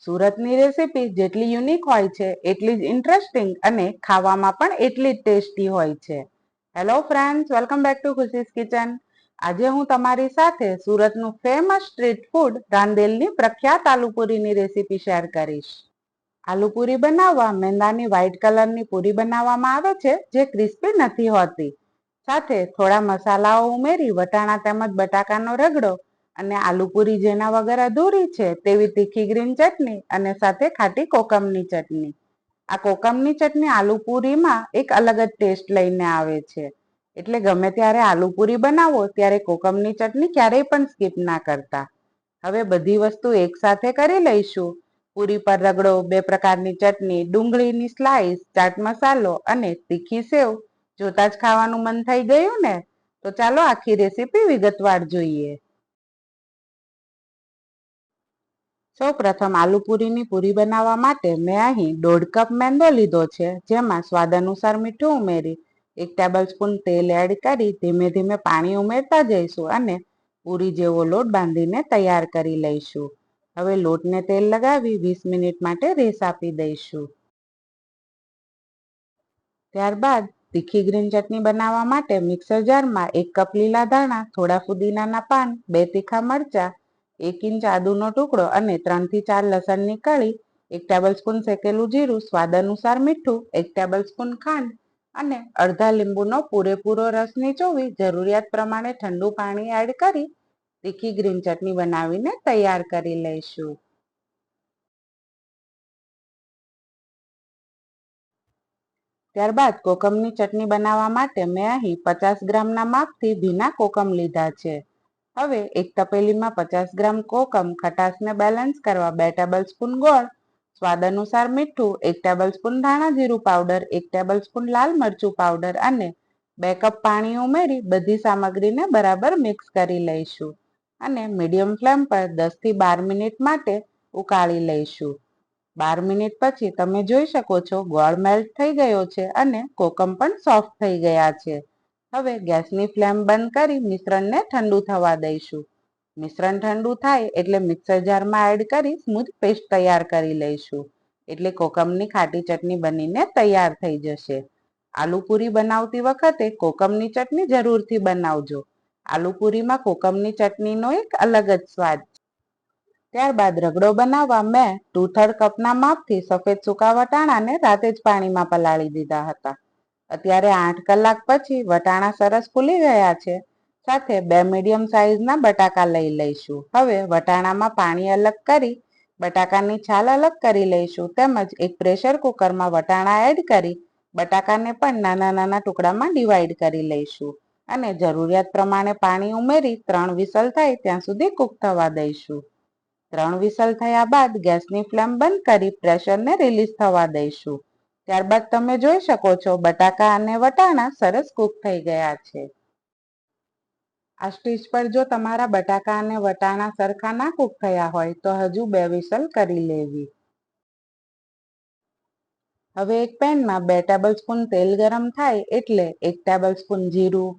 સુરતની રેસીપી જેટલી યુનિક હોય છે એટલી જ ઇન્ટરેસ્ટિંગ અને ખાવામાં પણ એટલી જ ટેસ્ટી હોય છે. Hello friends, welcome back to Khushi's kitchen. આજે હું તમારી સાથે સુરતનું ફેમસ સ્ટ્રીટ ફૂડ રાંદેલની પ્રખ્યાત આલુપુરીની રેસીપી શેર કરીશ. આલુપુરી બનાવવા મેંદાની વ્હાઇટ કલરની પૂરી બનાવવામાં આવે છે જે ક્રિસ્પી નથી હોતી. સાથે થોડા મસાલાઓ ઉમેરી વટાણા તેમજ બટાકાનો રગડો અને આલુપુરી જેના વગર અધૂરી છે તેવી તીખી ગ્રીન ચટણી અને સાથે ખાટી કોકમની ચટણી. આ કોકમની ચટણી આલુપુરીમાં એક અલગ જ ટેસ્ટ લઈને આવે છે. એટલે ગમે ત્યારે આલુપુરી બનાવો ત્યારે કોકમની ચટણી ક્યારેય પણ સ્કીપ ના કરતા. હવે બધી વસ્તુ એકસાથે કરી લઈશું. પૂરી પર રગડો, 2 પ્રકારની ચટણી, ડુંગળીની સ્લાઈસ, ચાટ મસાલો અને તીખી સેવ. જોતા જ ખાવાનું મન થઈ ગયું ને? તો ચાલો આખી રેસીપી વિગતવાર જોઈએ. સૌ પ્રથમ આલુપુરીની પૂરી બનાવવા માટે મેં અહીં 1.5 કપ મેંદો લીધો છે, જેમાં સ્વાદ અનુસાર મીઠું ઉમેરી 1 ટેબલસ્પૂન તેલ એડ કરી ધીમે ધીમે પાણી ઉમેરતા જઈશું અને પૂરી જેવો લોટ બાંધીને તૈયાર કરી લઈશું. હવે લોટને તેલ લગાવી 20 મિનિટ માટે રેસ આપી દઈશું. ત્યારબાદ તીખી ગ્રીન ચટણી બનાવવા માટે મિક્સર જારમાં 1 કપ લીલા ધાણા, થોડા ફુદીનાના પાન, 2 તીખા મરચા, 1 ઇંચ આદુનો ટુકડો અને 3 થી 4 લસણની કળી, 1 ટેબલસ્પૂન શેકેલું જીરું, સ્વાદ અનુસાર મીઠું, 1 ટેબલસ્પૂન ખાંડ અને અડધા લીંબુનો પૂરેપૂરો રસ નીચોવી જરૂરિયાત પ્રમાણે ઠંડુ પાણી એડ કરી તીખી ગ્રીન ચટણી બનાવીને તૈયાર કરી લઈશું. ત્યારબાદ કોકમની ચટણી બનાવવા માટે મેં અહીં 50 ગ્રામના માપથી ભીના કોકમ લીધા છે. હવે એક તપેલીમાં 50 ગ્રામ કોકમ ખટાશને બેલેન્સ કરવા 2 ટેબલસ્પૂન ગોળ, સ્વાદ અનુસાર મીઠું, 1 ટેબલસ્પૂન ધાણા જીરું પાવડર, 1 ટેબલસ્પૂન લાલ મરચું પાવડર અને 2 કપ પાણી ઉમેરી બધી સામગ્રીને બરાબર મિક્સ કરી લઈશું અને મીડિયમ ફ્લેમ પર 10 થી 12 મિનિટ માટે ઉકાળી લઈશું. 12 મિનિટ પછી તમે જોઈ શકો છો ગોળ મેલ્ટ થઈ ગયો છે અને કોકમ પણ સોફ્ટ થઈ ગયા છે. હવે ગેસની ફ્લેમ બંધ કરી મિશ્રણને ઠંડુ થવા દઈશું. મિશ્રણ ઠંડુ થાય એટલે મિક્સર જારમાં એડ કરી સ્મૂથ પેસ્ટ તૈયાર કરી લઈશું. એટલે કોકમની ખાટી ચટણી બનીને તૈયાર થઈ જશે. આલુપુરી બનાવતી વખતે કોકમની ચટણી જરૂરથી બનાવજો. આલુપુરીમાં કોકમની ચટણીનો એક અલગ જ સ્વાદ છે. ત્યારબાદ રગડો બનાવવા મેં 2/3 કપના માપથી સફેદ સૂકા વટાણાને રાતે જ પાણીમાં પલાળી દીધા હતા. અત્યારે 8 કલાક પછી વટાણા સરસ ફૂલી ગયા છે. સાથે 2 મીડિયમ સાઈઝના બટાકા લઈ લઈશું. હવે વટાણામાં પાણી અલગ કરી બટાકાની છાલ અલગ કરી લઈશું તેમજ એક પ્રેશર કુકરમાં વટાણા એડ કરી બટાકાને પણ નાના નાના ટુકડામાં ડિવાઈડ કરી લઈશું અને જરૂરિયાત પ્રમાણે પાણી ઉમેરી 3 વિસલ થાય ત્યાં સુધી કૂક થવા દઈશું. 3 વિસલ થયા બાદ ગેસની ફ્લેમ બંધ કરી પ્રેશરને રિલીઝ થવા દઈશું. ત્યારબાદ તમે જોઈ શકો છો બટાકા અને વટાણા સરસ કૂક થઈ ગયા છે. આ સ્ટેજ પર જો તમારા બટાકા અને વટાણા સરખા ના કૂક થયા હોય તો હજુ 2 વિસલ કરી લેવી. હવે એક પેનમાં 2 ટેબલસ્પૂન તેલ ગરમ થાય એટલે 1 ટેબલસ્પૂન જીરું,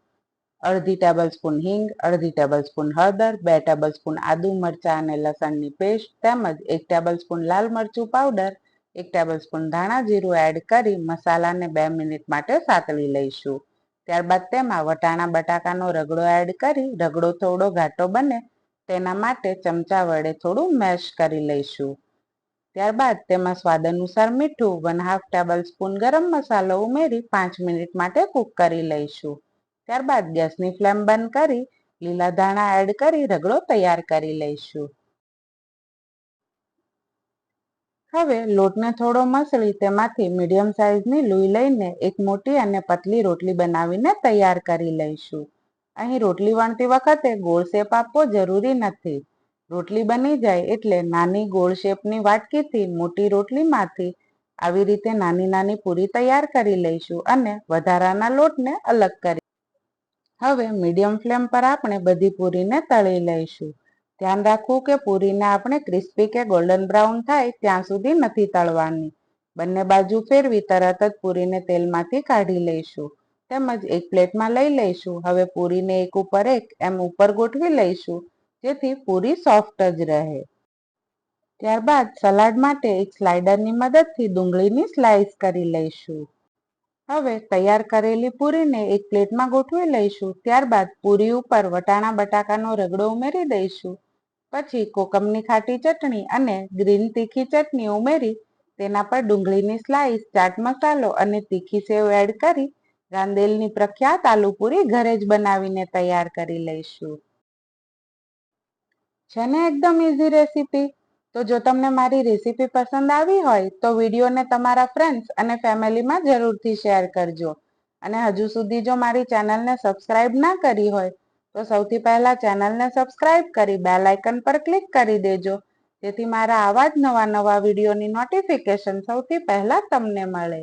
અડધી ટેબલસ્પૂન હિંગ, અડધી ટેબલસ્પૂન હળદર, 2 ટેબલસ્પૂન આદુ મરચાં અને લસણની પેસ્ટ તેમજ 1 ટેબલસ્પૂન લાલ મરચું પાવડર, 1 ટેબલસ્પૂન ધાણા જીરું એડ કરી મસાલાને 2 મિનિટ માટે સાતળી લઈશું. ત્યારબાદ તેમાં વટાણા બટાકાનો રગડો એડ કરી રગડો થોડો ઘાટો બને તેના માટે ચમચા વડે થોડું મેશ કરી લઈશું. ત્યારબાદ તેમાં સ્વાદ અનુસાર મીઠું, 1/2 ટેબલસ્પૂન ગરમ મસાલો ઉમેરી 5 મિનિટ માટે કૂક કરી લઈશું. ત્યારબાદ ગેસની ફ્લેમ બંધ કરી લીલા ધાણા એડ કરી રગડો તૈયાર કરી લઈશું. હવે લોટને થોડો મસળી તેમાંથી મીડિયમ સાઈઝની લોઈ લઈને એક મોટી અને પતલી રોટલી બનાવીને તૈયાર કરી લઈશું. અહીં રોટલી વણતી વખતે ગોળ શેપ આપવો જરૂરી નથી. રોટલી બની જાય એટલે નાની ગોળ શેપની વાટકીથી મોટી રોટલીમાંથી આવી રીતે નાની નાની પૂરી તૈયાર કરી લઈશું અને વધારાના લોટને અલગ કરી. હવે મીડિયમ ફ્લેમ પર આપણે બધી પૂરીને તળી લઈશું. ધ્યાન રાખવું કે પૂરીને આપણે ક્રિસ્પી કે ગોલ્ડન બ્રાઉન થાય ત્યાં સુધી નથી તળવાની. બંને બાજુ ફેરવી તરત જ પૂરીને તેલમાંથી કાઢી લઈશું તેમજ એક પ્લેટમાં લઈ લઈશું. હવે પૂરીને એક ઉપર એક એમ ઉપર ગોઠવી લઈશું જેથી પૂરી સોફ્ટ જ રહે. ત્યારબાદ સલાડ માટે એક સ્લાઇડરની મદદથી ડુંગળીની સ્લાઇસ કરી લઈશું. હવે તૈયાર કરેલી પૂરીને એક પ્લેટમાં ગોઠવી લઈશું. ત્યારબાદ પૂરી ઉપર વટાણા બટાકાનો રગડો ઉમેરી દઈશું. પછી કોકમની ખાટી ચટણી અને ગ્રીન તીખી ચટણી ઉમેરી તેના પર ડુંગળીની સ્લાઇસ, ચાટ મસાલો અને તીખી સેવ એડ કરી રાંદેલની પ્રખ્યાત આલુપૂરી ઘરે જ બનાવીને તૈયાર કરી લઈશું. છે ને એકદમ ઇઝી રેસીપી. તો જો તમને મારી રેસીપી પસંદ આવી હોય તો વિડીયોને તમારા ફ્રેન્ડ્સ અને ફેમિલીમાં જરૂરથી શેર કરજો. અને હજુ સુધી જો મારી ચેનલને સબસ્ક્રાઇબ ના કરી હોય તો સૌથી પહેલા ચેનલને સબસ્ક્રાઇબ કરી બેલ આઇકન પર ક્લિક કરી દેજો, જેથી મારા આવા જ નવા વિડીયોની નોટિફિકેશન સૌથી પહેલા તમને મળે.